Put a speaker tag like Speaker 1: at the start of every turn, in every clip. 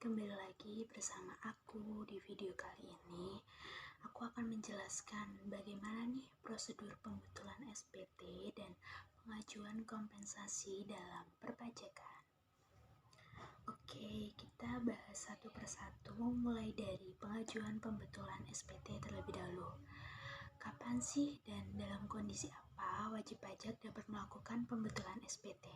Speaker 1: kembali lagi bersama aku. Di video kali ini aku akan menjelaskan bagaimana nih prosedur pembetulan SPT dan pengajuan kompensasi dalam perpajakan. Oke, kita bahas satu persatu mulai dari pengajuan pembetulan SPT terlebih dahulu. Kapan sih dan dalam kondisi apa wajib pajak dapat melakukan pembetulan SPT?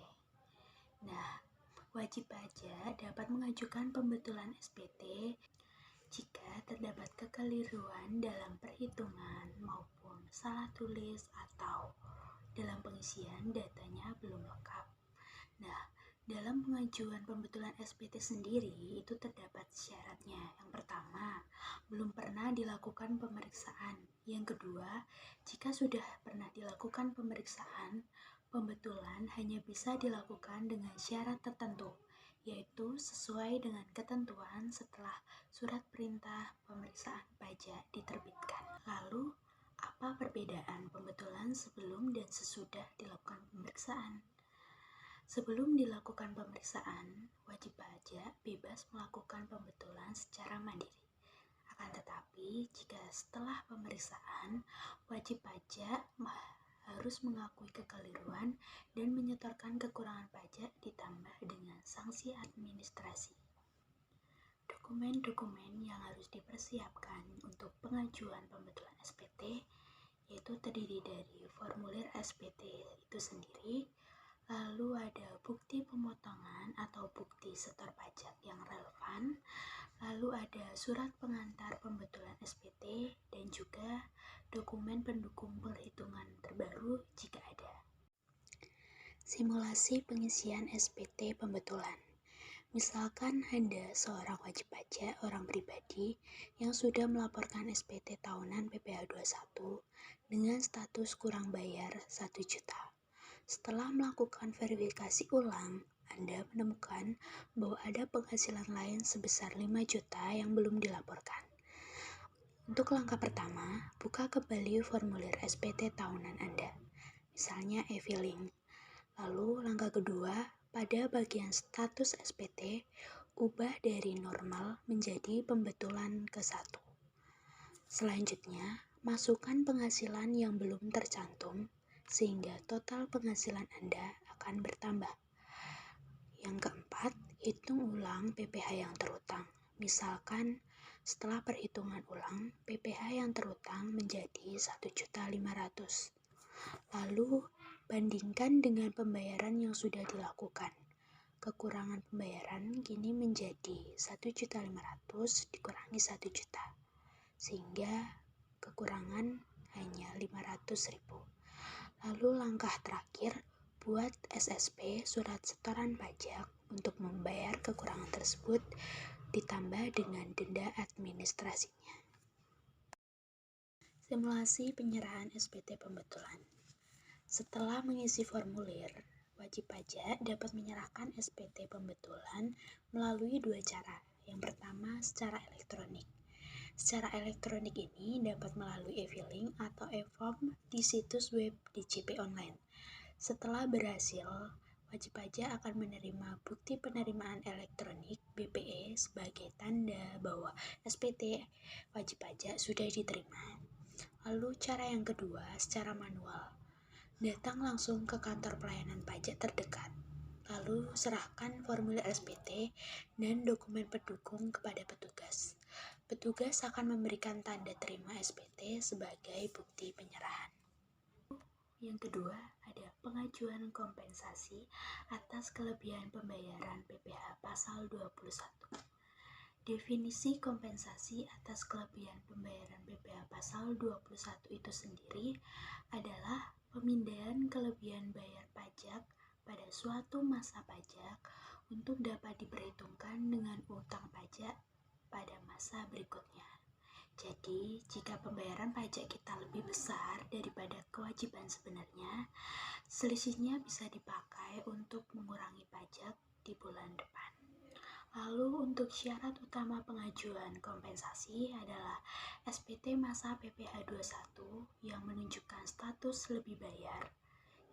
Speaker 1: Nah, wajib pajak dapat mengajukan pembetulan SPT jika terdapat kekeliruan dalam perhitungan maupun salah tulis atau dalam pengisian datanya belum lengkap. Nah, dalam pengajuan pembetulan SPT sendiri itu terdapat syaratnya. Yang pertama, belum pernah dilakukan pemeriksaan. Yang kedua, jika sudah pernah dilakukan pemeriksaan, pembetulan hanya bisa dilakukan dengan syarat tertentu, yaitu sesuai dengan ketentuan setelah surat perintah pemeriksaan pajak diterbitkan. Lalu, apa perbedaan pembetulan sebelum dan sesudah dilakukan pemeriksaan? Sebelum dilakukan pemeriksaan, wajib pajak bebas melakukan pembetulan secara mandiri. Akan tetapi, jika setelah pemeriksaan, wajib pajak harus mengakui kekeliruan dan menyetorkan kekurangan pajak ditambah dengan sanksi administrasi. Dokumen-dokumen yang harus dipersiapkan untuk pengajuan pembetulan SPT yaitu terdiri dari formulir SPT itu sendiri, lalu ada bukti pemotongan atau bukti setor pajak yang relevan, lalu ada surat pengantar pembetulan SPT dan juga dokumen pendukung perhitungan terbaru jika ada. Simulasi pengisian SPT pembetulan. Misalkan Anda seorang wajib pajak orang pribadi yang sudah melaporkan SPT tahunan PPh 21 dengan status kurang bayar 1 juta. Setelah melakukan verifikasi ulang, Anda menemukan bahwa ada penghasilan lain sebesar 5 juta yang belum dilaporkan. Untuk langkah pertama, buka kembali formulir SPT tahunan Anda, misalnya e-filing. Lalu langkah kedua, pada bagian status SPT, ubah dari normal menjadi pembetulan ke-1. Selanjutnya, masukkan penghasilan yang belum tercantum, sehingga total penghasilan Anda akan bertambah. Yang keempat, hitung ulang PPh yang terutang. Misalkan, setelah perhitungan ulang, PPh yang terutang menjadi 1.500.000. Lalu, bandingkan dengan pembayaran yang sudah dilakukan. Kekurangan pembayaran kini menjadi 1.500.000 dikurangi 1 juta, sehingga kekurangan hanya 500.000. Lalu langkah terakhir, buat SSP surat setoran pajak untuk membayar kekurangan tersebut ditambah dengan denda administrasinya. Simulasi penyerahan SPT pembetulan. Setelah mengisi formulir, wajib pajak dapat menyerahkan SPT pembetulan melalui 2 cara. Yang pertama, secara elektronik. Secara elektronik ini dapat melalui e-filing atau e-form di situs web DJP online. Setelah berhasil, wajib pajak akan menerima bukti penerimaan elektronik BPE sebagai tanda bahwa SPT wajib pajak sudah diterima. Lalu cara yang kedua, secara manual. Datang langsung ke kantor pelayanan pajak terdekat, lalu serahkan formulir SPT dan dokumen pendukung kepada petugas. Petugas akan memberikan tanda terima SPT sebagai bukti penyerahan. Yang kedua, ada pengajuan kompensasi atas kelebihan pembayaran PPh pasal 21. Definisi kompensasi atas kelebihan pembayaran PPh pasal 21 itu sendiri adalah pemindahan kelebihan bayar pajak pada suatu masa pajak untuk dapat diperhitungkan dengan utang pajak pada masa berikutnya. Jadi, jika pembayaran pajak kita lebih besar daripada kewajiban sebenarnya, selisihnya bisa dipakai untuk mengurangi pajak di bulan depan. Lalu untuk syarat utama pengajuan kompensasi adalah SPT masa PPh 21 yang menunjukkan status lebih bayar.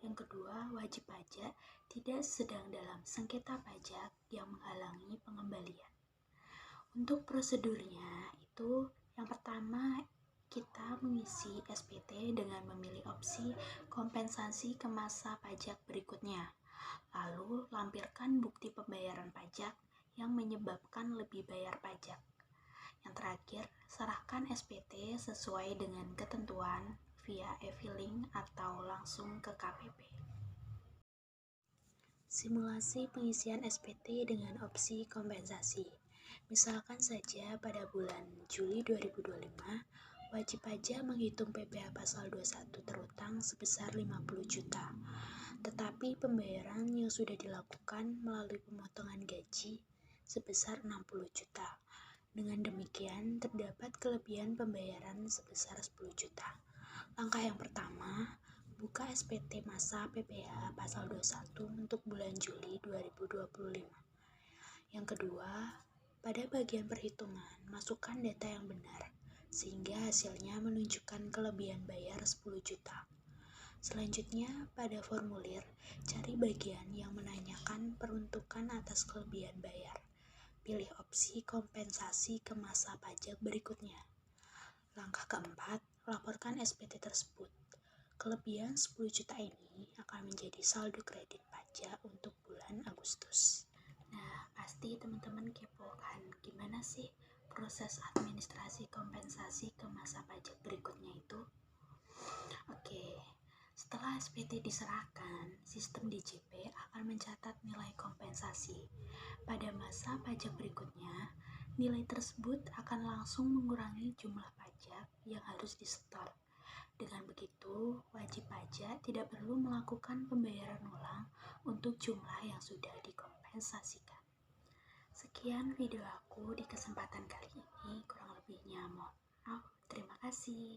Speaker 1: Yang kedua, wajib pajak tidak sedang dalam sengketa pajak yang menghalangi pengembalian. Untuk prosedurnya itu yang pertama kita mengisi SPT dengan memilih opsi kompensasi ke masa pajak berikutnya. Lalu lampirkan bukti pembayaran pajak yang menyebabkan lebih bayar pajak. Yang terakhir, serahkan SPT sesuai dengan ketentuan via e-filing atau langsung ke KPP. Simulasi pengisian SPT dengan opsi kompensasi. Misalkan saja pada bulan Juli 2025, wajib pajak menghitung PPh pasal 21 terutang sebesar 50 juta. Tetapi pembayaran yang sudah dilakukan melalui pemotongan gaji sebesar 60 juta. Dengan demikian, terdapat kelebihan pembayaran sebesar 10 juta. Langkah yang pertama, buka SPT masa PPh pasal 21 untuk bulan Juli 2025. Yang kedua, pada bagian perhitungan, masukkan data yang benar, sehingga hasilnya menunjukkan kelebihan bayar 10 juta. Selanjutnya, pada formulir, cari bagian yang menanyakan peruntukan atas kelebihan bayar. Pilih opsi kompensasi ke masa pajak berikutnya. Langkah keempat, laporkan SPT tersebut. Kelebihan 10 juta ini akan menjadi saldo kredit pajak untuk bulan Agustus. Nah, pasti teman-teman kepo kan, gimana sih proses administrasi kompensasi ke masa pajak berikutnya itu? Oke, setelah SPT diserahkan, sistem DJP akan mencatat nilai kompensasi. Pada masa pajak berikutnya, nilai tersebut akan langsung mengurangi jumlah pajak yang harus disetor. Dengan begitu, wajib pajak tidak perlu melakukan pembayaran ulang untuk jumlah yang sudah dikompensasikan. Sekian video aku di kesempatan kali ini, kurang lebihnya mohon maaf. Terima kasih.